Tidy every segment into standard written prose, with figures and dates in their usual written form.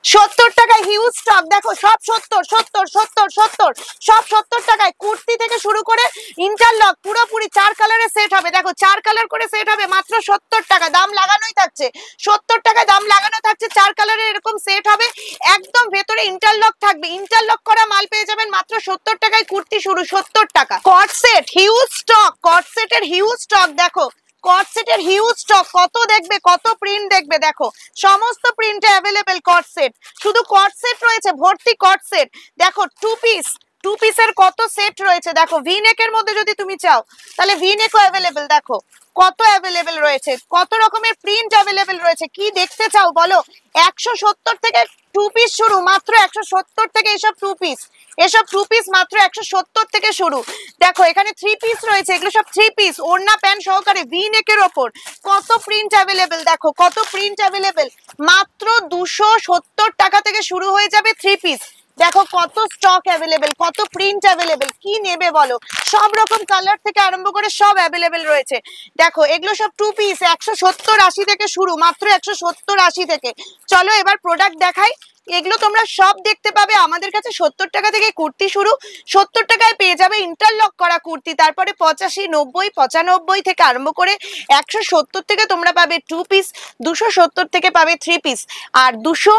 70 টাকায় huge stock, দেখো সব 70 70 70 70, সব 70 টাকায়। কুর্তি থেকে শুরু করে ইন্টারলক পুরোপুরি 4 কালারের সেট হবে, দেখো 4 কালার করে সেট হবে মাত্র 70 টাকা, দাম লাগানোই থাকছে 70 টাকায়, দাম লাগানো থাকছে। 4 কালারের এরকম সেট হবে, একদম ভেতরে ইন্টারলক থাকবে, ইন্টারলক করা মাল পেয়ে যাবেন মাত্র 70 টাকায়। কুর্তি শুরু 70 টাকা। কট সেট হিউজ স্টক, কট সেটের হিউজ স্টক, দেখো কট সেটের হিউজ স্টক, কত দেখবে, কত প্রিন্ট দেখবে, দেখো সমস্ত প্রিন্টে অ্যাভেলেবেল কট সেট, শুধু কট সেট রয়েছে ভর্তি কট সেট। দেখো টু পিসের কত সেট রয়েছে, দেখো ভি নেকের মধ্যে যদি তুমি চাও তাহলে ভি নেকও অ্যাভেলেবেল, দেখো কত অ্যাভেলেবেল রয়েছে, কত রকমের প্রিন্ট অ্যাভেলেবেল রয়েছে, কি দেখতে চাও বলো। 170 থেকে টু পিস শুরু, মাত্র 170 থেকে এসব টু পিস মাত্র 170 থেকে শুরু। দেখো এখানে 3 পিস রয়েছে, এগুলো সব 3 পিস, ওড়না প্যান্ট সহকারে ভি নেকের ওপর, কত প্রিন্ট অ্যাভেলেবেল, দেখো কত প্রিন্ট অ্যাভেলেবেল। মাত্র 270 টাকা থেকে শুরু হয়ে যাবে 3 পিস, দেখো কত স্টক অ্যাভেলেবেল, কত প্রিন্ট অ্যাভেলেবেল, কি নেবে বলো। সব রকম কালার থেকে আরম্ভ করে সব অ্যাভেলেবেল রয়েছে। দেখো এগুলো সব 2 পিস 170-80 থেকে শুরু, মাত্র 170-80 থেকে। চলো এবার প্রোডাক্ট দেখাই, এগুলো তোমরা সব দেখতে পাবে আমাদের কাছে। 70 টাকা থেকে কুর্তি শুরু, 70 টাকায় পেয়ে যাবে ইন্টারলক করা কুর্তি, তারপরে 85, 90, 95 থেকে আরম্ভ করে 170 থেকে তোমরা পাবে 2 পিস, 270 থেকে পাবে 3 পিস, আর 200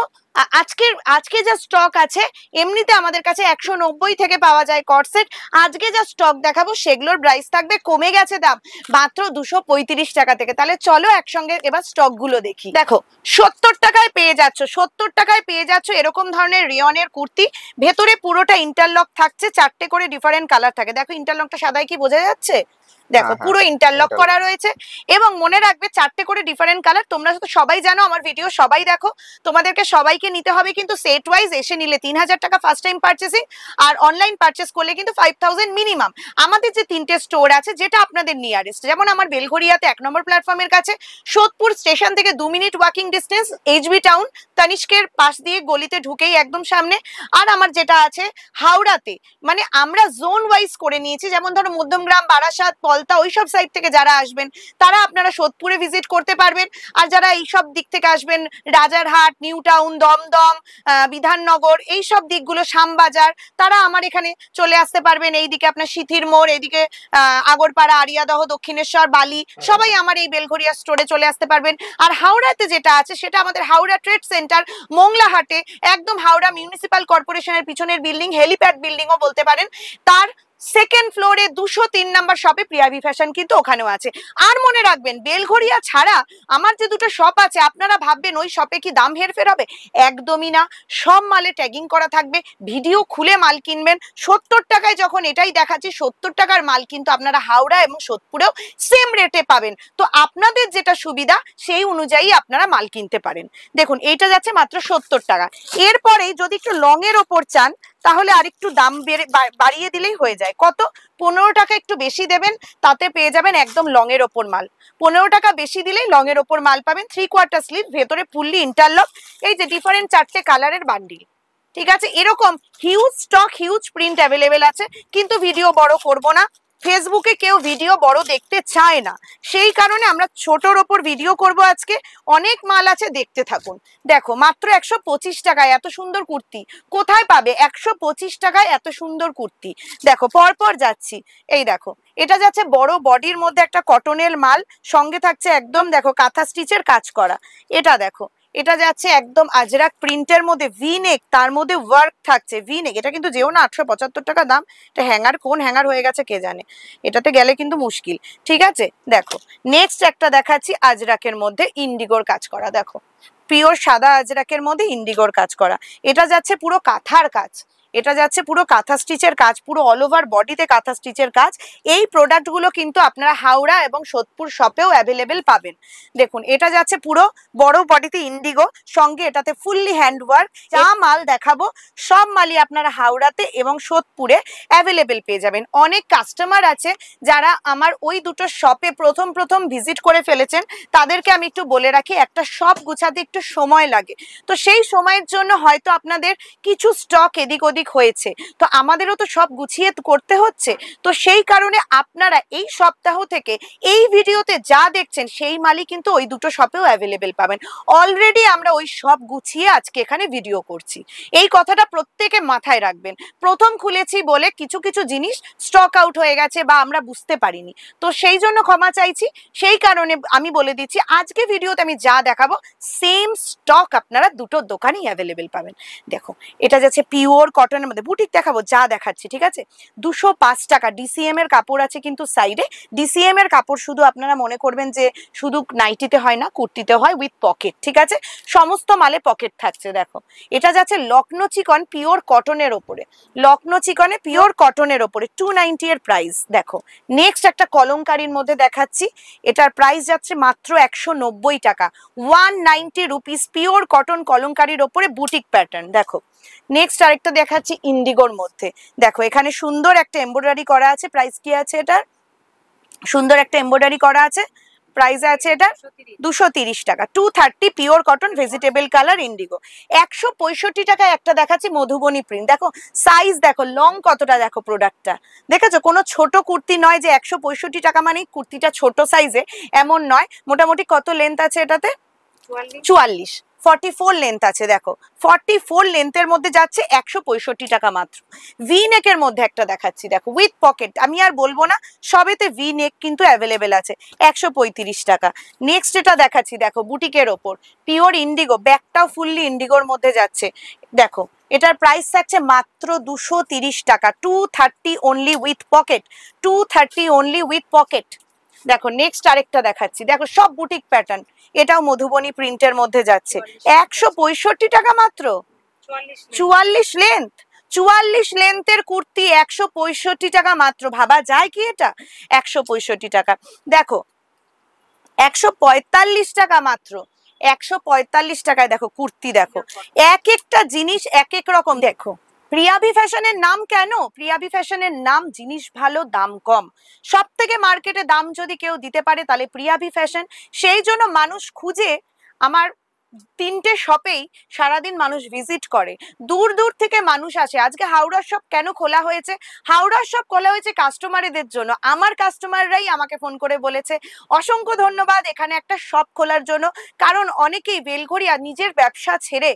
আজকে যা স্টক আছে, এমনিতে আমাদের কাছে 190 থেকে পাওয়া যায় কট সেট। আজকে যা স্টক দেখাবো সেগুলোর প্রাইস থাকবে, কমে গেছে দাম, মাত্র 235 টাকা থেকে। তাহলে চলো একসঙ্গে এবার স্টক গুলো দেখি। দেখো 70 টাকায় পেয়ে যাচ্ছ, 70 টাকায় পেয়ে যাচ্ছ এরকম ধরনের রিয়নের কুর্তি, ভেতরে পুরোটা ইন্টারলক থাকছে, 4টে করে ডিফারেন্ট কালার থাকে। দেখো ইন্টারলকটা সাদায় কি বোঝা যাচ্ছে, দেখো পুরো ইন্টারলক করা রয়েছে। এবং মনে রাখবে 4টে করে ডিফারেন্ট কালার, তোমরা তো সবাই জানো, আমার ভিডিও সবাই দেখো, তোমাদেরকে সবাইকে নিতে হবে কিন্তু সেট ওয়াইজ। এসে নিলে 3000 টাকা ফার্স্ট টাইম পারচেসিং, আর অনলাইন পারচেস করলে কিন্তু 5000 মিনিমাম। আমাদের যে 3টে স্টোর আছে, যেটা আপনাদের নিয়ারেস্ট, যেমন আমার বেলঘরিয়াতে 1 নম্বর প্ল্যাটফর্মের কাছে, সোদপুর স্টেশন থেকে 2 minute walking distance, HB town তানিষ্কের পাশ দিয়ে গলিতে ঢুকেই একদম সামনে। আর আমার যেটা আছে হাওড়াতে, মানে আমরা জোন ওয়াইজ করে নিয়েছি, যেমন ধরো মধ্যমগ্রাম, বারাসাত, পলতা, ওইসব সাইড থেকে যারা আসবেন তারা আপনারা সোদপুরে ভিজিট করতে পারবেন। আর যারা এইসব দিক থেকে আসবেন, রাজারহাট, নিউ টাউন, দমদম, বিধাননগর, এইসব দিকগুলো, শ্যামবাজার, তারা আমার এখানে চলে আসতে পারবেন। এইদিকে আপনার সিথির মোড়, এইদিকে আগরপাড়া, আরিয়াদহ, দক্ষিণেশ্বর, বালি, সবাই আমার এই বেলঘরিয়া স্টোরে চলে আসতে পারবেন। আর হাওড়াতে যেটা আছে সেটা আমাদের হাওড়া ট্রেড সেন্টার, মোংলাহাটে, একদম হাওড়া মিউনিসিপাল কর্পোরেশনের পিছনের বিল্ডিং, হেলিপ্যাড বিল্ডিংও বলতে পারেন, তার সেকেন্ড ফ্লোরে 203 নাম্বার শপে প্রিয়াভি ফ্যাশন কিন্তু ওখানেও আছে। আর মনে রাখবেন, বেলঘরিয়া ছাড়া আমার যে দুটো শপ আছে, আপনারা ভাববেন ওই শপে কি দাম হেরফের হবে, একদমই না। সব মালে ট্যাগিং করা থাকবে, ভিডিও খুলে মাল কিনবেন। 70 টাকায় যখন এটাই দেখাচ্ছি, 70 টাকার মাল কিন্তু আপনারা হাওড়া এবং সোদপুরেও সেম রেটে পাবেন। তো আপনাদের যেটা সুবিধা সেই অনুযায়ী আপনারা মাল কিনতে পারেন। দেখুন এইটা যাচ্ছে মাত্র 70 টাকা। এরপরেই যদি একটু লং এর ওপর চান, তাহলে আরেকটু দাম বাড়িয়ে দিলেই হয়ে যায়। কত, 15 টাকা একটু বেশি দেবেন, তাতে পেয়ে যাবেন একদম লং এর ওপর মাল। 15 টাকা বেশি দিলেই লং এর ওপর মাল পাবেন। 3/4 স্লিভ, ভেতরে ফুললি ইন্টারলক, এই যে ডিফারেন্ট 4টে কালারের বান্ডিল, ঠিক আছে। এরকম huge stock, huge print available আছে, কিন্তু ভিডিও বড় করব না। ফেসবুকে কেউ ভিডিও বড় দেখতে চায় না, সেই কারণে আমরা ছোটর ওপর ভিডিও করব আজকে। অনেক মাল আছে, দেখতে থাকুন। দেখো মাত্র 125 টাকায় এত সুন্দর কুর্তি কোথায় পাবে, 125 টাকায় এত সুন্দর কুর্তি। দেখো পরপর যাচ্ছি, এই দেখো এটা যাচ্ছে বড় বডির মধ্যে একটা কটনের মাল, সঙ্গে থাকছে একদম দেখো কাঁথা স্টিচের কাজ করা। এটা দেখো, এটা যাচ্ছে একদম আজরাক প্রিন্টের মধ্যে, ভি নেক, তার মধ্যে ওয়ার্ক থাকছে, ভি নেক। এটা কিন্তু যেও না 875 টাকা দাম, এটা হ্যাঙ্গার, কোন হ্যাঙ্গার হয়ে গেছে কে জানে, এটাতে গেলে কিন্তু মুশকিল, ঠিক আছে। দেখো নেক্সট একটা দেখাচ্ছি আজরাকের মধ্যে ইন্ডিগোর কাজ করা, দেখো পিওর সাদা আজরাকের মধ্যে ইন্ডিগোর কাজ করা। এটা যাচ্ছে পুরো কাঁথার কাজ, এটা যাচ্ছে পুরো কাঁথা স্টিচের কাজ, পুরো অল ওভার বডিতে কাঁথা স্টিচের কাজ। এই প্রোডাক্টগুলো কিন্তু আপনারা হাওড়া এবং সোদপুর শপেও অ্যাভেলেবেল পাবেন। দেখুন এটা যাচ্ছে পুরো বড় বডিতে ইন্ডিগো, সঙ্গে এটাতে ফুললি হ্যান্ডওয়ার্ক। যা মাল দেখাবো সব মালই আপনারা হাওড়াতে এবং সোদপুরে অ্যাভেলেবেল পেয়ে যাবেন। অনেক কাস্টমার আছে যারা আমার ওই দুটো শপে প্রথম ভিজিট করে ফেলেছেন, তাদেরকে আমি একটু বলে রাখি, একটা শপ গুছাতে একটু সময় লাগে, তো সেই সময়ের জন্য হয়তো আপনাদের কিছু স্টক এদিক ওদিক পাবলিক হয়েছে, তো আমাদেরও তো সব গুছিয়ে করতে হচ্ছে। তো সেই কারণে আপনারা এই সপ্তাহ থেকে এই ভিডিওতে যা দেখছেন সেই মালই কিন্তু ওই দুটো শপেও অ্যাভেলেবেল পাবেন। অলরেডি আমরা ওই সব গুছিয়ে আজকে এখানে ভিডিও করছি, এই কথাটা প্রত্যেকে মাথায় রাখবেন। প্রথম খুলেছি বলে কিছু কিছু জিনিস স্টক আউট হয়ে গেছে বা আমরা বুঝতে পারিনি, তো সেই জন্য ক্ষমা চাইছি। সেই কারণে আমি বলে দিচ্ছি আজকে ভিডিওতে আমি যা দেখাবো সেম স্টক আপনারা দুটো দোকানেই অ্যাভেলেবেল পাবেন। দেখো এটা যাচ্ছে পিওর কটনের মধ্যে, বুটিক দেখাবো যা দেখাচ্ছি, ঠিক আছে। 205 টাকা ডিসিএম এর কাপড় আছে কিন্তু সাইডে। ডিসিএম এর কাপড় শুধু আপনারা মনে করবেন যে শুধু নাইটিতে হয় না, কুর্তিতে হয় উইথ পকেট, ঠিক আছে, সমস্ত মালে পকেট থাকছে। দেখো এটা যাচ্ছে লখনৌ চিকন পিওর কটনের ওপরে, লখনৌ চিকনে পিওর কটনের ওপরে 290 এর প্রাইস। দেখো নেক্সট একটা কলমকারীর মধ্যে দেখাচ্ছি, এটার প্রাইস যাচ্ছে মাত্র 190 টাকা, 190 রুপিস, পিওর কটন কলমকারীর ওপরে বুটিক প্যাটার্ন। দেখো নেক্সট আরেকটা দেখাচ্ছি ইন্ডিগোর মধ্যে। দেখো এখানে সুন্দর একটা এমব্রয়ডারি করা আছে, প্রাইস কি আছে এটার, সুন্দর একটা এমব্রয়ডারি করা আছে, প্রাইস আছে এটা 230 টাকা, 230 pure cotton vegetable colour Indigo. 165 টাকায় একটা দেখাচ্ছি মধুবনী প্রিন্ট। দেখো সাইজ দেখো, লং কতটা, দেখো প্রোডাক্টটা দেখেছো, কোনো ছোট কুর্তি নয় যে 165 টাকা মানে কুর্তিটা ছোট সাইজে, এমন নয়। মোটামুটি কত লেন্থ আছে এটাতে, 44, 44 লেন্থ আছে। দেখো 44 লেন্থের মধ্যে যাচ্ছে 165 টাকা মাত্র। ভি নেকের মধ্যে একটা দেখাচ্ছি, দেখো উইথ পকেট, আমি আর বলবো না, সবেতে ভি নেক কিন্তু অ্যাভেলেবেল আছে, 135 টাকা। নেক্সট এটা দেখাচ্ছি, দেখো বুটিকের ওপর পিওর ইন্ডিগো, ব্যাকটাও ফুললি ইন্ডিগোর মধ্যে যাচ্ছে। দেখো এটার প্রাইস থাকছে মাত্র 230 টাকা, 230 only with pocket, 230 only with pocket. দেখো নেক্সট আরেকটা দেখাচ্ছি, দেখো সব বুটিক প্যাটার্ন, এটাও মধুবনী প্রিন্টের মধ্যে যাচ্ছে 165 টাকা মাত্র, 44 লেন্থ, 44 লেন্থের কুর্তি 165 টাকা মাত্র, ভাবা যায় কি এটা, 165 টাকা। দেখো 145 টাকা মাত্র, 145 টাকায় দেখো কুর্তি, দেখো এক একটা জিনিস এক এক রকম। দেখো প্রিয়াভি ফ্যাশনের নাম কেন, প্রিয়াভি ফ্যাশনের নাম জিনিস ভালো দাম কম, সব থেকে মার্কেটে দাম যদি কেউ দিতে পারে তাহলে প্রিয়াভি ফ্যাশন। সেই জন্য মানুষ খুঁজে আমার 3টে শপেই সারাদিন মানুষ ভিজিট করে, দূর দূর থেকে মানুষ আসে। আজকে হাওড়ার শপ কেন খোলা হয়েছে, হাওড়ার শপ খোলা হয়েছে কাস্টমারদের জন্য, আমার কাস্টমাররাই আমাকে ফোন করে বলেছে অসংখ্য ধন্যবাদ এখানে একটা শপ খোলার জন্য, কারণ অনেকেই বেলঘরিয়া নিজের ব্যবসা ছেড়ে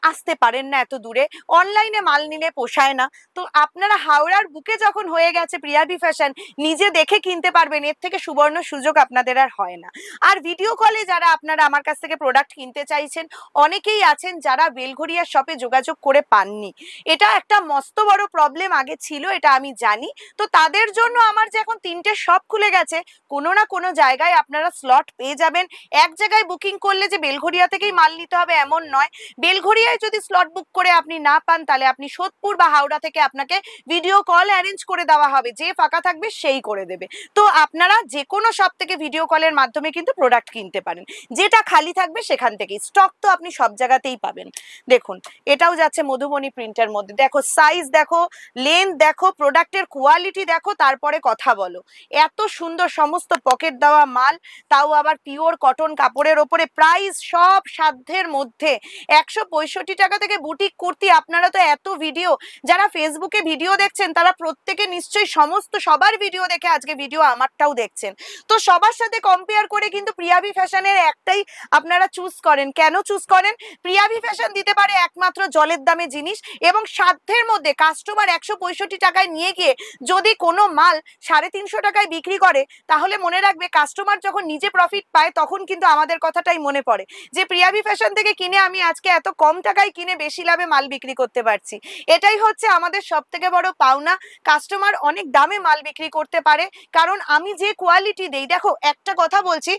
আসতে পারেন না এত দূরে, অনলাইনে মাল নিলে পোষায় না। তো আপনারা হাওড়ার বুকে যখন হয়ে গেছে প্রিয়াভি ফ্যাশন, নিজে দেখে কিনতে পারবেন, এর থেকে সুবর্ণ সুযোগ আপনাদের আর হয় না। আর ভিডিও কলে যারা আপনারা আমার কাছ থেকে প্রোডাক্ট কিনতে চাইছেন, অনেকেই আছেন যারা বেলঘরিয়া শপে যোগাযোগ করে পাননি, এটা একটা মস্ত বড় প্রবলেম আগে ছিল, এটা আমি জানি। তো তাদের জন্য আমার যে এখন 3টে শপ খুলে গেছে, কোনো না কোনো জায়গায় আপনারা স্লট পেয়ে যাবেন। এক জায়গায় বুকিং করলে যে বেলঘরিয়া থেকেই মাল নিতে হবে এমন নয়, বেলঘরিয়ায় যদি স্লট বুক করে আপনি না পান তাহলে আপনি সোদপুর বা হাওড়া থেকে আপনাকে ভিডিও কল অ্যারেঞ্জ করে দেওয়া হবে, যে ফাঁকা থাকবে সেই করে দেবে। তো আপনারা যে কোনো শপ থেকে ভিডিও কলের মাধ্যমে কিন্তু প্রোডাক্ট কিনতে পারেন, যেটা খালি থাকবে সেখান থেকেই, স্টক তো আপনি সব জায়গাতেই পাবেন। দেখুন এটাও যাচ্ছে মধুবনী প্রিন্টের মধ্যে, দেখো সাইজ দেখো, লেন্থ দেখো, প্রোডাক্টের কোয়ালিটি দেখো, তারপরে কথা বলো। এত সুন্দর সমস্ত পকেট দেওয়া মাল, তাও আবার পিওর কটন কাপড়ের ওপরে, প্রাইস সব সাধ্যের মধ্যে, 165 টাকা থেকে বুটিক কুর্তি। আপনারা তো এত ভিডিও, যারা ফেসবুকে ভিডিও দেখছেন তারা প্রত্যেকে নিশ্চয়ই সমস্ত সবার ভিডিও দেখে আজকে ভিডিও আমারটাও দেখছেন, তো সবার সাথে কম্পেয়ার করে কিন্তু প্রিয়াভি ফ্যাশনের একটাই আপনারা চুজ করেন। কেন চুজ করেন, প্রিয়াভি ফ্যাশন দিতে পারে একমাত্র জলের দামে জিনিস এবং সাধ্যের মধ্যে। কাস্টমার 165 টাকায় নিয়ে গিয়ে যদি কোনো মাল 350 টাকায় বিক্রি করে, তাহলে মনে রাখবে কাস্টমার যখন নিজে প্রফিট পায় তখন কিন্তু আমাদের কথাটাই মনে পড়ে যে প্রিয়াভি ফ্যাশন থেকে কিনে আমি আজকে এত কম টাকায় কিনে বেশি লাভে মাল বিক্রি করতে পারছি। এটাই হচ্ছে আমাদের সব থেকে বড় পাওনা, কাস্টমার অনেক দামে মাল বিক্রি করতে পারে, কারণ আমি যে কোয়ালিটি দেই। দেখো একটা কথা বলছি,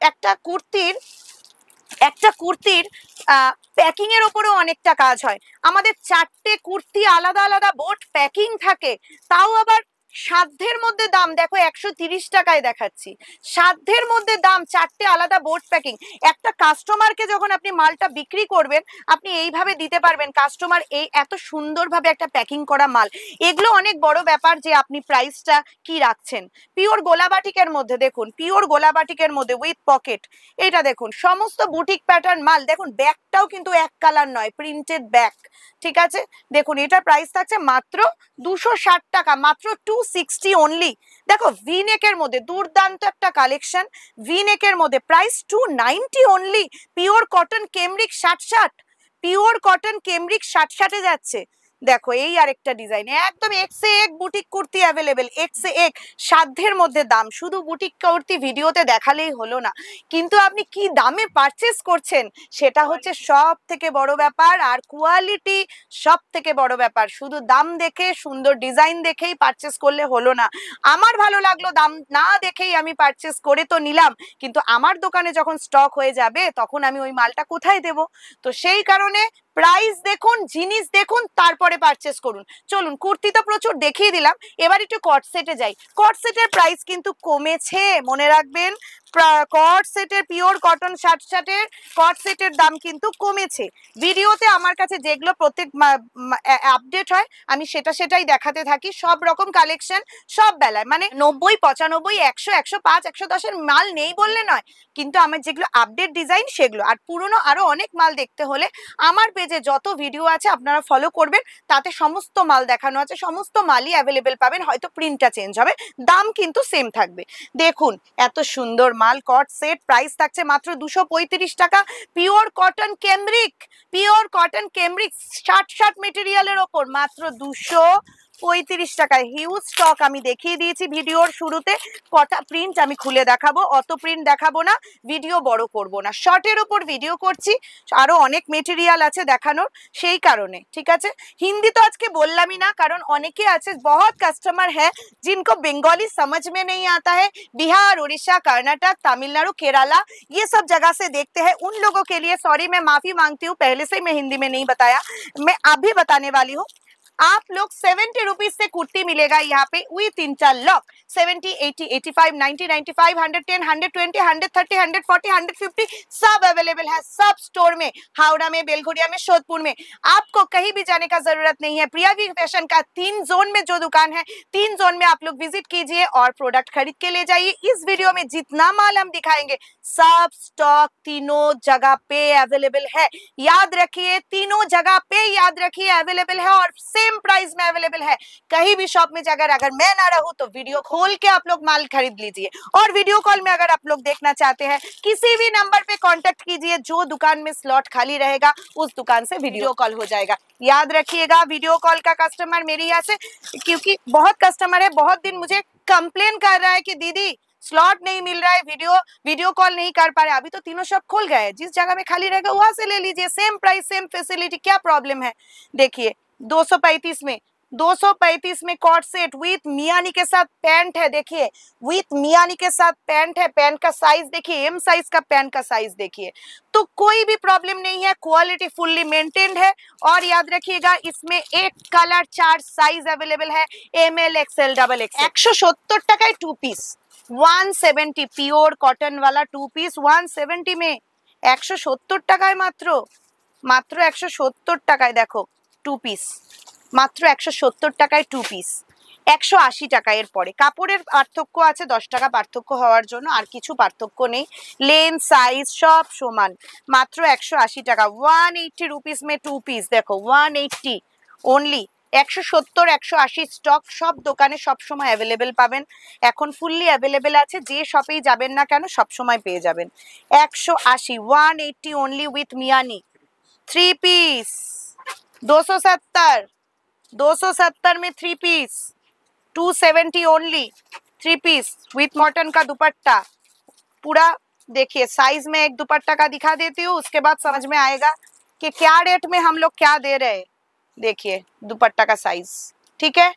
একটা কুর্তির প্যাকিং এর উপরেও অনেকটা কাজ হয়। আমাদের 4টে কুর্তি আলাদা আলাদা বোর্ড প্যাকিং থাকে, তাও আবার সাধ্যের মধ্যে দাম দেখো 130 টাকায় দেখাচ্ছি, সাধ্যের মধ্যে দাম, 4টে আলাদা বোর্ড প্যাকিং। একটা কাস্টমারকে যখন আপনি মালটা বিক্রি করবেন আপনি এইভাবে দিতে পারবেন, কাস্টমার এই এত সুন্দরভাবে একটা প্যাকিং করা মাল, এগুলো অনেক বড় ব্যাপার যে আপনি প্রাইসটা কি রাখছেন। পিওর গোলাবাটিকের মধ্যে দেখুন, পিওর গোলাবাটিকের মধ্যে উইথ পকেট, এটা দেখুন সমস্ত বুটিক প্যাটার্ন মাল। দেখুন ব্যাগটাও কিন্তু এক কালার নয়, প্রিন্টেড ব্যাগ, ঠিক আছে। দেখুন এটার প্রাইস থাকছে মাত্র 260 টাকা, মাত্র 260 অনলি। দেখো ভি নেকের মধ্যে দুর্দান্ত একটা কালেকশন, ভি নেকের মধ্যে price 290 only. Pure cotton cambric 60, pure cotton cambric 60 যাচ্ছে। দেখো এই আরেকটা ডিজাইন, একদম এক সে এক বুটিক কুর্তি অ্যাভেলেবেল, এক সে এক, সাধ্যের মধ্যে দাম। শুধু বুটিক কুর্তি ভিডিওতে দেখালেই হলো না, কিন্তু আপনি কি দামে পারচেস করছেন সেটা হচ্ছে সব থেকে বড় ব্যাপার, আর কোয়ালিটি সব থেকে বড় ব্যাপার। শুধু দাম দেখে সুন্দর ডিজাইন দেখেই পারচেস করলে হলো না। আমার ভালো লাগলো, দাম না দেখেই আমি পারচেস করে তো নিলাম, কিন্তু আমার দোকানে যখন স্টক হয়ে যাবে তখন আমি ওই মালটা কোথায় দেব? তো সেই কারণে প্রাইস দেখুন, জিনিস দেখুন, তারপরে পারচেস করুন। চলুন কুর্তি তো প্রচুর দেখিয়ে দিলাম, এবার একটু কট সেটে যাই। কট সেটের প্রাইস কিন্তু কমেছে, মনে রাখবেন। কট সেটের পিওর কটন 60 কট সেটের দাম কিন্তু কমেছে। ভিডিওতে আমার কাছে যেগুলো প্রত্যেক আপডেট হয় আমি সেটাই দেখাতে থাকি, সব রকম কালেকশন সব বেলায়, মানে 90, 95, 100, 105, 110 মাল নেই বললে নয়, কিন্তু আমার যেগুলো আপডেট ডিজাইন সেগুলো। আর পুরনো আরো অনেক মাল দেখতে হলে আমার পেজে যত ভিডিও আছে আপনারা ফলো করবেন, তাতে সমস্ত মাল দেখানো আছে, সমস্ত মালই অ্যাভেলেবেল পাবেন, হয়তো প্রিন্টটা চেঞ্জ হবে, দাম কিন্তু সেম থাকবে। দেখুন এত সুন্দর মাল, কট সেট, প্রাইস থাকছে মাত্র 235 টাকা। Pure cotton cambric, pure cotton cambric 60 মেটেরিয়ালের ওপর মাত্র 235 টাকায়। হিউজ স্টক, আমি দেখিয়ে দিয়েছি ভিডিওর শুরুতে কটা প্রিন্ট আমি খুলে দেখাবো, অত প্রিন্ট দেখাবো না, ভিডিও বড় করব না, শর্টের ওপর ভিডিও করছি, আরো অনেক মেটেরিয়াল আছে দেখানোর, সেই কারণে, ঠিক আছে। হিন্দি তো আজকে বললামই না, কারণ অনেকে আছে, बहुत कस्टमर है जिनको बंगाली समझ में नहीं आता है, बिहार, उड़ीसा, कर्नाटक, तमिलनाडु, केरला, ये सब जगह से देखते हैं, उन लोगों के लिए सॉरी, मैं माफी मांगती हूँ, पहले से मैं हिंदी में नहीं बताया, मैं अभी बताने वाली हूँ। आप लोग 70 रुपीज से कुर्ती मिलेगा यहाँ पे विथ इंटरलॉक, 70, 80, 85, 90, 95, 110, 120, 130, 140, 150 सब अवेलेबल है, सब स्टोर में, हावड़ा में, बेलघुरिया में, सोदपुर में। आपको कहीं भी जाने का जरूरत नहीं है। प्रिया वी फैशन का 3 जोन में जो दुकान है, 3 जोन में आप लोग विजिट कीजिए और प्रोडक्ट खरीद के ले जाइए। इस वीडियो में जितना माल हम दिखाएंगे सब स्टॉक तीनों जगह पे अवेलेबल है, याद रखिए, तीनों जगह पे याद रखिए अवेलेबल है, और सेम प्राइस में अवेलेबल है। कहीं भी शॉप में जाकर अगर मैं ना रहूं तो वीडियो खोल के आप लोग माल खरीद लीजिए, और वीडियो कॉल में अगर आप लोग देखना चाहते हैं किसी भी नंबर पे कांटेक्ट कीजिए, जो दुकान में स्लॉट खाली रहेगा उस दुकान से वीडियो कॉल हो जाएगा। याद रखिएगा वीडियो कॉल का कस्टमर मेरे यहाँ से, क्योंकि बहुत कस्टमर है, बहुत दिन मुझे कंप्लेन कर रहा है कि दीदी स्लॉट नहीं मिल रहा है, वीडियो कॉल नहीं कर पा रहे। अभी तो तीनों शॉप खोल गए हैं, जिस जगह में खाली रहेगा वहां से ले लीजिए, सेम प्राइस सेम फैसिलिटी, क्या प्रॉब्लम है। देखिए 235 में कॉट सेट विथ मियानी के साथ पैंट है, देखिए विथ मियानी के साथ पैंट है, पैंट का साइज देखिए, एम साइज का पैंट का साइज देखिए, तो कोई भी प्रॉब्लम नहीं है, क्वालिटी फुल्ली मेंटेन्ड है। और याद रखिएगा इसमें एक कलर 4 साइज अवेलेबल है, ML, XL, XXL। 170 টাকায় 2 পিস, 170 পিওর কটন वाला 2 পিস 170 में, 170 টাকায় মাত্র 170 টাকায় দেখো 2 পিস, মাত্র 170 টাকায় 2 পিস, 180 টাকা। এর পরে কাপড়ের পার্থক্য আছে 10 টাকা পার্থক্য হওয়ার জন্য, আর কিছু পার্থক্য নেই, লেন্থ সাইজ সব সমান, মাত্র 180 টাকা। 180 रुपीस में 2 পিস, দেখো 180 ओनली। 170, 180 স্টক সব দোকানে সব সময় অ্যাভেলেবেল পাবেন, এখন ফুললি অ্যাভেলেবেল আছে, যে শপেই যাবেন না কেন সব সময় পেয়ে যাবেন। 180, 180 ओनली विथ मियानी 3 পিস, 270 में 3 piece, 270 only 3 piece with cotton का दुपट्टा पूरा। देखिए साइज में एक दुपट्टा का दिखा देती हूँ, उसके बाद समझ में आएगा कि क्या रेट में हम लोग क्या दे रहे हैं। देखिए दुपट्टा का साइज, ठीक है,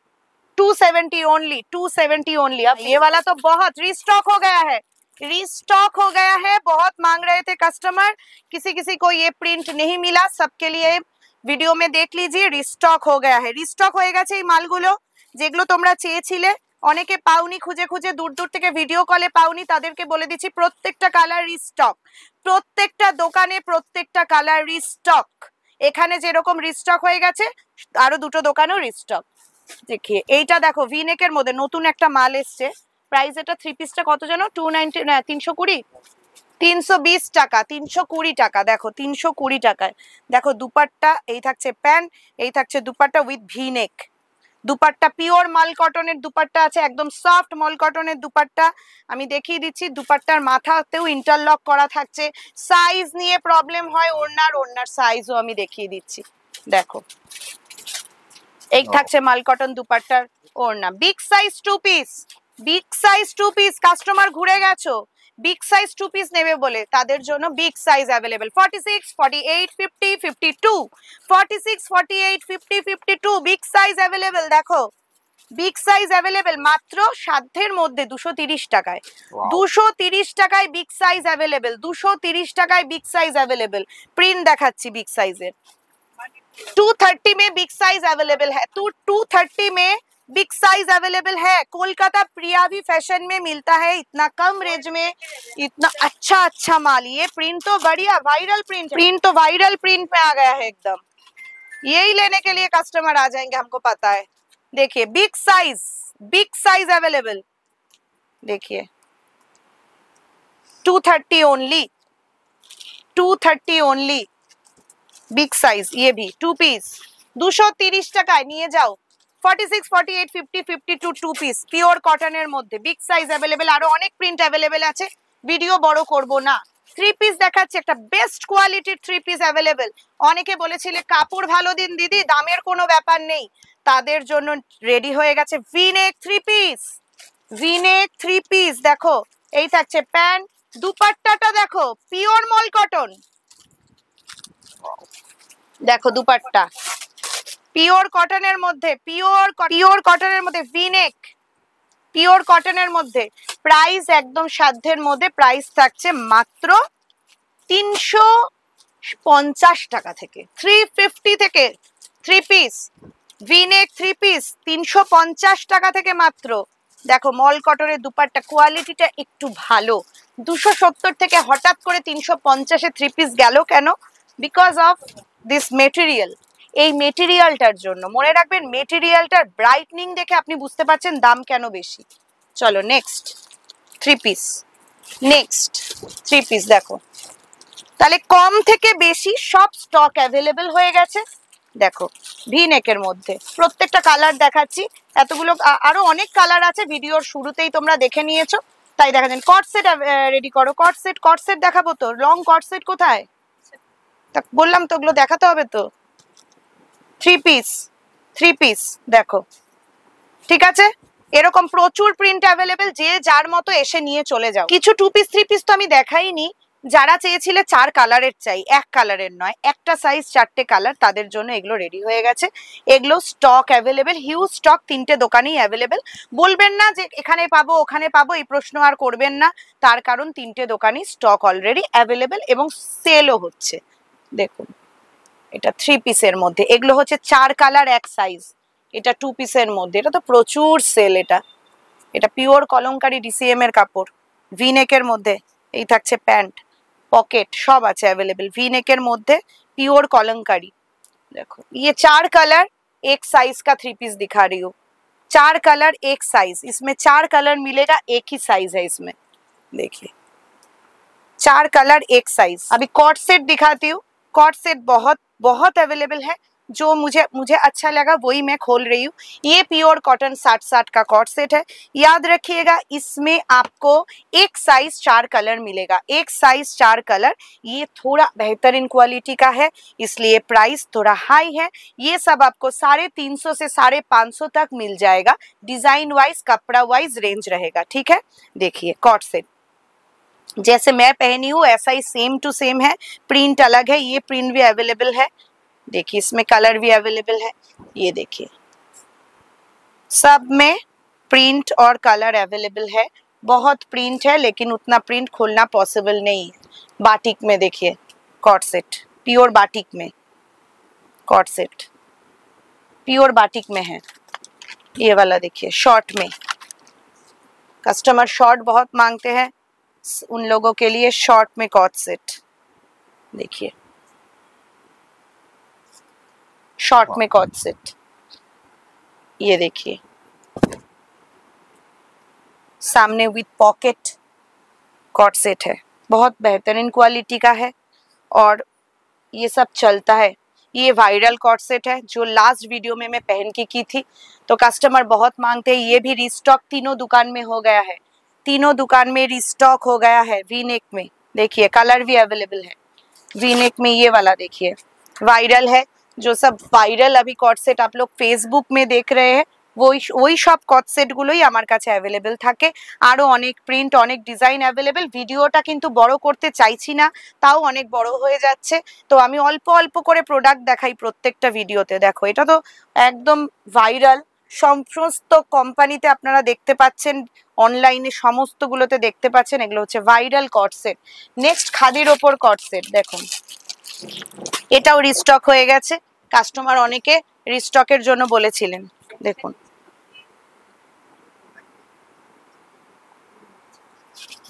270 ओनली, 270 ओनली। अब ये वाला तो बहुत रीस्टॉक हो गया है, रीस्टॉक हो गया है, बहुत मांग रहे थे कस्टमर, किसी को ये प्रिंट नहीं मिला, सबके लिए ভিডিও মে দেখ লিজিয়ে, রিস্টক হয়ে গেছে এই মালগুলো, যেগুলো তোমরা চেয়েছিলে অনেকে পাওনি, খুঁজে খুঁজে দূর দূর থেকে ভিডিও কলে পাওনি, তাদেরকে বলে দিচ্ছি প্রত্যেকটা কালার রিস্টক, প্রত্যেকটা দোকানে প্রত্যেকটা কালার রিস্টক। এখানে যেরকম রিস্টক হয়ে গেছে আরো দুটো দোকানেও রিস্টক। দেখিয়ে এইটা দেখো ভিনেকের মধ্যে নতুন একটা মাল এসছে। প্রাইস এটা 3 পিসটা কত জানো? 290 না 320, 320 টাকা, 320 টাকা। দেখো 320 টাকায়। দেখো দুপাট্টা, এই থাকছে প্যান্ট, এই থাকছে dupatta with V-neck. Dupatta pure মাল কটনের দুপাট্টা আছে, একদম সফট মাল কটনের দুপাট্টা। আমি দেখিয়ে দিচ্ছি, দুপাট্টার মাথাতেও ইন্টারলক করা থাকছে। সাইজ নিয়ে প্রবলেম হয় ওড়নার সাইজও আমি দেখিয়ে দিচ্ছি। দেখো এই থাকছে মাল কটন দুপাট্টার ওড়না। Big size 2 piece, big size 2 piece. Customer ঘুরে গেছো বিগ সাইজ 2 পিস নেবে বলে, তাদের জন্য big size available. 46, 48, 50, 52, 46, 48, 50, 52 big size available. দেখো বিগ সাইজ অ্যাভেলেবেল মাত্র সাধ্যের মধ্যে 230 টাকায়। 230 টাকায় বিগ সাইজ অ্যাভেলেবেল, 230 টাকায় বিগ সাইজ অ্যাভেলেবেল। প্রিন্ট দেখাচ্ছি বিগ সাইজের। 230 में बिग साइज अवेलेबल है, 230 में बिग साइज अवेलेबल है। कोलकाता प्रिया भी फैशन में मिलता है, इतना कम रेंज में इतना अच्छा माल। ये प्रिंट तो बढ़िया वायरल प्रिंट तो वायरल प्रिंट में आ गया है एकदम। यही लेने के लिए कस्टमर आ जाएंगे, हमको पता है। देखिए बिग साइज अवेलेबल। देखिए 230 ओनली, 230 ओनली बिग साइज। ये भी 2 পিস 230 টাকায় নিয়ে যাও। 46, 48, 50, 52 2 পিস পিওর কটনের মধ্যে বিগ সাইজ অ্যাভেলেবেল। আরো অনেক প্রিন্ট অ্যাভেলেবেল আছে, ভিডিও বড় করব না। 3 পিস দেখাচ্ছি, একটা বেস্ট কোয়ালিটির 3 পিস অ্যাভেলেবেল। অনেকে বলেছিলে কাপড় ভালো দিন দিদি, দামের কোনো ব্যাপার নেই, তাদের জন্য রেডি হয়ে গেছে ভিনেক 3 পিস। ভিনেক 3 পিস দেখো, এই থাকছে প্যান্ট, দুপাট্টাটা দেখো পিওর মল কটন। দেখো দুপাট্টা পিওর কটনের মধ্যে, পিওর কটনের মধ্যে ভিনেক, পিওর কটনের মধ্যে। প্রাইস একদম সাধ্যের মধ্যে, প্রাইস থাকছে মাত্র 350 টাকা থেকে, 350 থেকে 3 পিস ভিনেক 3 পিস 350 টাকা থেকে মাত্র। দেখো মল কটনের দুপাট্টা, কোয়ালিটিটা একটু ভালো। 270 থেকে হঠাৎ করে 350-এ 3 পিস গেল কেন? Because of this material. এই মেটেরিয়ালটার জন্য মনে রাখবেন, মেটেরিয়ালটার ব্রাইটনিং দেখে আপনি বুঝতে পারছেন দাম কেন বেশি। চলো নেক্সট 3 পিস, নেক্সট 3 পিস দেখো। তাহলে কম থেকে বেশি সব স্টক অ্যাভেলেবেল হয়ে গেছে। দেখো ভি নেকের মধ্যে প্রত্যেকটা কালার দেখাচ্ছি, এতগুলো আরো অনেক কালার আছে, ভিডিওর শুরুতেই তোমরা দেখে নিয়েছো, তাই দেখা যান। কট সেট রেডি করো, কট সেট দেখাবো তো। লং কট সেট কোথায়? তা বললাম তো ওগুলো দেখাতে হবে তো। 3 পিস দেখো, ঠিক আছে। এরকম প্রচুর প্রিন্ট অ্যাভেলেবেল, যে যার মতো এসে নিয়ে চলে যাও। কিছু 2 পিস 3 পিস তো আমি দেখাইনি, যারা চেয়েছিলে 4 কালারের চাই, 1 কালারের নয়, একটা সাইজ 4টে কালার, তাদের জন্য এগুলো রেডি হয়ে গেছে। এগুলো স্টক অ্যাভেলেবেল, হিউজ স্টক, 3টে দোকানেই অ্যাভেলেবেল। বলবেন না যে এখানে পাবো ওখানে পাবো, এই প্রশ্ন আর করবেন না, তার কারণ 3টে দোকানেই স্টক অলরেডি অ্যাভেলেবেল এবং সেলও হচ্ছে। দেখুন এটা 3 পিসের মধ্যে, এগুলো হচ্ছে 4 কালার 1 সাইজ। এটা 2 পিসের মধ্যে, এটা তো প্রচুর সেল। এটা পিওর কলমকারি ডিসিএম এর কাপড়। ভি নেকের মধ্যে এই থাকছে প্যান্ট, पॉकेट सब আছে अवेलेबल। वी नेकर मध्य प्योर कलमकारी। देखो ये 4 कलर एक साइज का 3 पीस दिखा रही हूँ। 4 कलर एक साइज, इसमें 4 कलर मिलेगा, एक ही साइज है इसमें। देखिए 4 कलर एक साइज। अभी कॉट सेट दिखाती हूँ। कॉट सेट बहुत बहुत अवेलेबल है, जो मुझे अच्छा लगा वही मैं खोल रही हूँ। ये प्योर कॉटन 60-60 का कॉट सेट है। याद रखिएगा इसमें आपको एक साइज 4 कलर मिलेगा, एक साइज 4 कलर। ये थोड़ा बेहतरीन क्वालिटी का है, इसलिए प्राइस थोड़ा हाई है। ये सब आपको 350 से 550 तक मिल जाएगा। डिजाइन वाइज कपड़ा वाइज रेंज रहेगा, ठीक है। देखिए कॉट सेट जैसे मैं पहनी हूँ ऐसा ही सेम टू सेम है, प्रिंट अलग है। ये प्रिंट भी अवेलेबल है, देखिए इसमें कलर भी अवेलेबल है। ये देखिए सब में प्रिंट और कलर अवेलेबल है। बहुत प्रिंट है लेकिन उतना प्रिंट खोलना पॉसिबल नहीं है। बाटिक में देखिए कॉट सेट, प्योर बाटिक में कॉट सेट, प्योर बाटिक में है। ये वाला देखिए शॉर्ट में, कस्टमर शॉर्ट बहुत मांगते हैं, उन लोगों के लिए शॉर्ट में कॉट सेट देखिए, शॉर्ट में कॉट सेट, ये देखिए सामने विथ पॉकेट कॉट सेट है, बहुत बेहतरीन क्वालिटी का है और ये सब चलता है। ये वायरल कॉट सेट है जो लास्ट वीडियो में मैं पहन के की थी, तो कस्टमर बहुत मांगते हैं। ये भी रिस्टॉक तीनों दुकान में हो गया है, तीनों दुकान में रिस्टॉक हो गया है। वी नेक में देखिए कलर भी अवेलेबल है, वी नेक में ये वाला देखिए वायरल है, जो सब वायरल अभी कॉट सेट आप लोग फेसबुक में देख रहे हैं ওই সব কট সেটগুলোই আমার কাছে অ্যাভেলেবেল থাকে। আরও অনেক প্রিন্ট অনেক ডিজাইন অ্যাভেলেবেল। ভিডিওটা কিন্তু বড় করতে চাইছি না, তাও অনেক বড় হয়ে যাচ্ছে, তো আমি অল্প অল্প করে প্রোডাক্ট দেখাই প্রত্যেকটা ভিডিওতে। দেখো এটা তো একদম ভাইরাল, সমস্ত কোম্পানিতে আপনারা দেখতে পাচ্ছেন, অনলাইনে সমস্তগুলোতে দেখতে পাচ্ছেন, এগুলো হচ্ছে ভাইরাল কট সেট। নেক্সট খাদির ওপর কট সেট দেখুন, এটাও রিস্টক হয়ে গেছে, কাস্টমার অনেকে রিস্টকের জন্য বলেছিলেন। দেখুন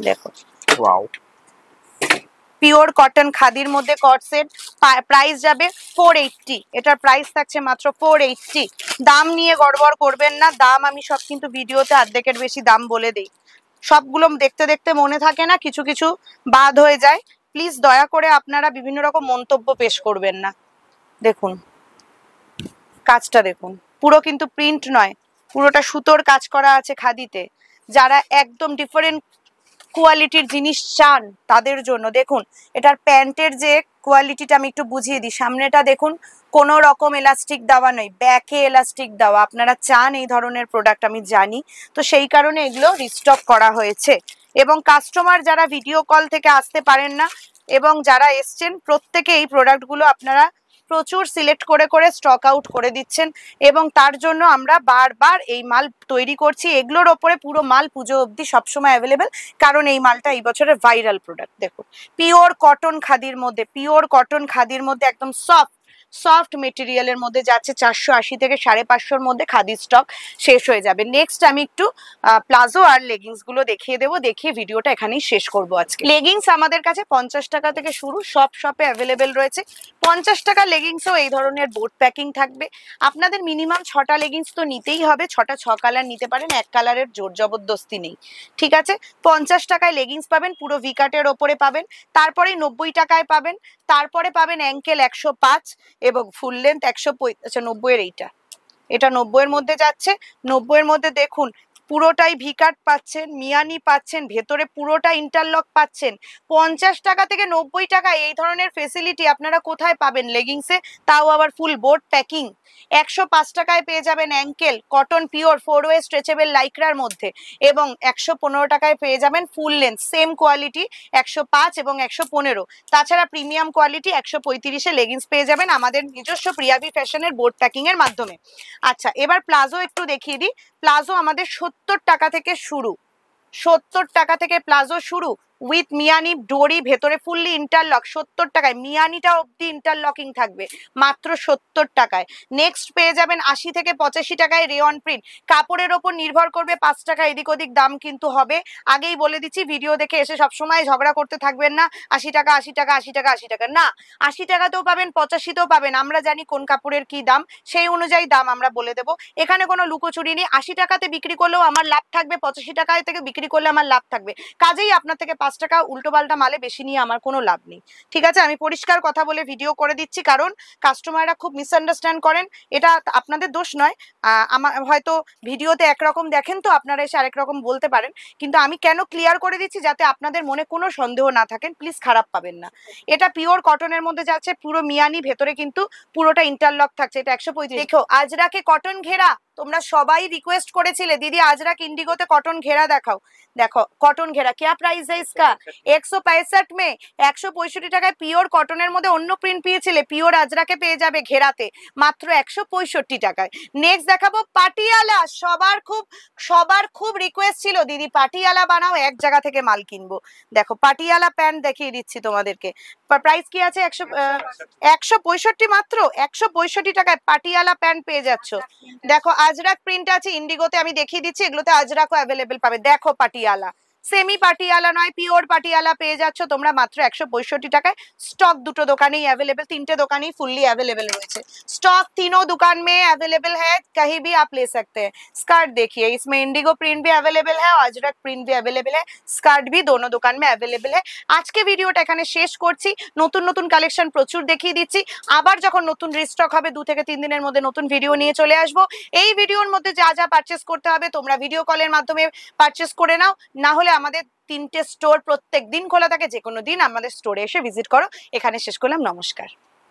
দেখো ওয়াও, পিওর কটন খাদির মধ্যে কট সেট, প্রাইস যাবে 480, এটার প্রাইস থাকছে মাত্র 480। দাম নিয়ে গড়বড় করবেন না, দাম আমি সব কিন্তু ভিডিওতে অর্ধেকের বেশি দাম বলে দেই, সবগুলো দেখতে দেখতে মনে থাকে না, কিছু কিছু বাদ হয়ে যায়। প্লিজ দয়া করে আপনারা বিভিন্ন রকম মন্তব্য পেশ করবেন না। দেখুন কাজটা দেখুন, পুরো কিন্তু প্রিন্ট নয়, পুরোটা সুতোর কাজ করা আছে খাদিতে। যারা একদম ডিফারেন্ট কোয়ালিটির জিনিস চান তাদের জন্য দেখুন, এটার প্যান্টের যে কোয়ালিটিটা আমি একটু বুঝিয়ে দিই। সামনেটা দেখুন কোনো রকম এলাস্টিক দেওয়া নয়, ব্যাকে এলাস্টিক দেওয়া। আপনারা চান এই ধরনের প্রোডাক্ট, আমি জানি, তো সেই কারণে এগুলো রিস্টক করা হয়েছে। এবং কাস্টমার যারা ভিডিও কল থেকে আসতে পারেন না এবং যারা এসছেন প্রত্যেকে এই প্রোডাক্টগুলো আপনারা প্রচুর সিলেক্ট করে করে স্টক আউট করে দিচ্ছেন, এবং তার জন্য আমরা বারবার এই মাল তৈরি করছি। এগুলোর ওপরে পুরো মাল পুজো অবধি সবসময় অ্যাভেলেবেল, কারণ এই মালটা এই বছরের ভাইরাল প্রোডাক্ট। দেখুন পিওর কটন খাদির মধ্যে, পিওর কটন খাদির মধ্যে একদম সফট মেটেরিয়ালের মধ্যে যাচ্ছে। 480 থেকে 550-র মধ্যে খাদি স্টক শেষ হয়ে যাবে। নেক্সট আমি একটু প্লাজো আর লেগিংস গুলো দেখিয়ে দেবো, দেখিয়ে ভিডিওটা এখানেই শেষ করবো আজকে। লেগিংস আমাদের কাছে 50 টাকা থেকে শুরু, সব শপে অ্যাভেলেবেল রয়েছে। 50 টাকা লেগিংসও এই ধরনের বোর্ড প্যাকিং থাকবে। আপনাদের মিনিমাম 6টা লেগিংস তো নিতেই হবে, 6টা 6 কালার নিতে পারেন, এক কালারের জোর জবরদস্তি নেই, ঠিক আছে। 50 টাকায় লেগিংস পাবেন, পুরো ভিকাটের ওপরে পাবেন। তারপরে 90 টাকায় পাবেন, তারপরে পাবেন অ্যাঙ্কেল 105 এবং ফুল লেন্থ 105। আচ্ছা 90-এর এটা 90-এর মধ্যে যাচ্ছে। 90-এর মধ্যে দেখুন পুরোটাই ভিকাট পাচ্ছেন, মিয়ানি পাচ্ছেন, ভেতরে পুরোটা ইন্টারলক পাচ্ছেন। 50 টাকা থেকে 90 টাকা এই ধরনের ফেসিলিটি আপনারা কোথায় পাবেন লেগিংসে, তাও আবার ফুল বোর্ড প্যাকিং। 105 টাকায় পেয়ে যাবেন অ্যাঙ্কেল কটন পিওর 4-ওয়ে স্ট্রেচেবল লাইক্রার মধ্যে, এবং 115 টাকায় পেয়ে যাবেন ফুল লেন্থ সেম কোয়ালিটি 105 এবং 115। তাছাড়া প্রিমিয়াম কোয়ালিটি 135-এ লেগিংস পেয়ে যাবেন আমাদের নিজস্ব প্রিয়াবি ফ্যাশনের বোর্ড প্যাকিং এর মাধ্যমে। আচ্ছা এবার প্লাজো একটু দেখিয়ে দিই। প্লাজো আমাদের 70 টাকা থেকে শুরু, 70 টাকা থেকে প্লাজো শুরু উইথ মিয়ানি ডোরি, ভেতরে ফুললি ইন্টারলক। 70 টাকায় মিয়ানিটা অবধি ইন্টারলকিং থাকবে মাত্র 70 টাকায়। নেক্সট পেয়ে যাবেন 80 থেকে 85 টাকায় রেয়ন প্রিন্ট। কাপড়ের ওপর নির্ভর করবে, 5 টাকা এদিক ওদিক দাম কিন্তু হবে। আগেই বলে দিচ্ছি, ভিডিও দেখে এসে সবসময় ঝগড়া করতে থাকবেন না 80 টাকা 80 টাকা 80 টাকা 80 টাকা না, 80 টাকাতেও পাবেন 85তেও পাবেন। আমরা জানি কোন কাপড়ের কি দাম, সেই অনুযায়ী দাম আমরা বলে দেবো। এখানে কোনো লুকোচুরি নেই। 80 টাকাতে বিক্রি করলেও আমার লাভ থাকবে, 85 টাকায় থেকে বিক্রি করলে আমার লাভ থাকবে। কাজেই আপনার থেকে 5 টাকা উল্টো পাল্টা মালে বেশি নিয়ে আমার কোনো লাভ নেই, ঠিক আছে। আমি পরিষ্কার কথা বলে ভিডিও করে দিচ্ছি, কারণ কাস্টমাররা খুব মিসআন্ডারস্ট্যান্ড করেন। এটা আপনাদের দোষ নয়, আমার হয়তো ভিডিওতে একরকম দেখেন তো আপনারা এসে আরেক রকম বলতে পারেন, কিন্তু আমি কেন ক্লিয়ার করে দিচ্ছি যাতে আপনাদের মনে কোনো সন্দেহ না থাকেন, প্লিজ খারাপ পাবেন না। এটা পিওর কটনের মধ্যে যাচ্ছে, পুরো মিয়ানি, ভেতরে কিন্তু পুরোটা ইন্টারলক থাকছে। এটা 135। দেখো আজরাকে কটন ঘেরা, তোমরা সবাই রিকোয়েস্ট করেছিলে দিদি আজরাক ইন্ডিগোতে কটন ঘেরা দেখাও। দেখো কটন ঘেরা क्या प्राइस है इसका 165 में 165 টাকায় পিওর কটনের মধ্যে অন্য প্রিন্ট পেয়েছিলে, পিওর আজরাকে পেয়ে যাবে ঘেরাতে মাত্র 165 টাকায়। নেক্সট দেখাবো পাটিয়ালা। সবার খুব রিকোয়েস্ট ছিল দিদি পাটিয়ালা বানাও, এক জায়গা থেকে মাল কিনবো। দেখো পাটিয়ালা প্যান্ট দেখিয়ে দিচ্ছি তোমাদেরকে। প্রাইস কি আছে 165 মাত্র 165 টাকায় পাটিয়ালা প্যান্ট পেয়ে যাচ্ছ। দেখো আজরাক প্রিন্ট আছে ইন্ডিগোতে, আমি দেখিয়ে দিচ্ছি, এগুলোতে আজরাকও অ্যাভেলেবেল পাবে। দেখো পাটিয়ালা, সেমি পাটিয়ালা নয়, পিওর পাটিয়ালা পেয়ে যাচ্ছ তোমরা মাত্র 165 টাকায়। स्टॉक দুটো দোকানেই अवेलेबल, তিনটে দোকানেই ফুললি अवेलेबल রয়েছে। स्टॉक तीनों दुकान में अवेलेबल है, कहीं भी आप ले सकते हैं। स्कर्ट देखिए, इसमें इंडिगो प्रिंट भी अवेलेबल है और अजरक प्रिंट भी अवेलेबल है, स्कर्ट भी दोनों दुकान में अवेलेबल है। আজকে ভিডিওটা এখানে শেষ করছি, নতুন নতুন কালেকশন প্রচুর দেখিয়ে দিচ্ছি। আবার যখন নতুন রিস্টক হবে 2 থেকে 3 দিনের মধ্যে নতুন ভিডিও নিয়ে চলে আসবো। এই ভিডিওর মধ্যে যা যা পারচেজ করতে হবে তোমরা ভিডিও কলের মাধ্যমে পারচেজ করে নাও, না হলে আমাদের 3টে স্টোর প্রত্যেক দিন খোলা থাকে, যে কোনো দিন আমাদের স্টোরে এসে ভিজিট করো। এখানে শেষ করলাম, নমস্কার।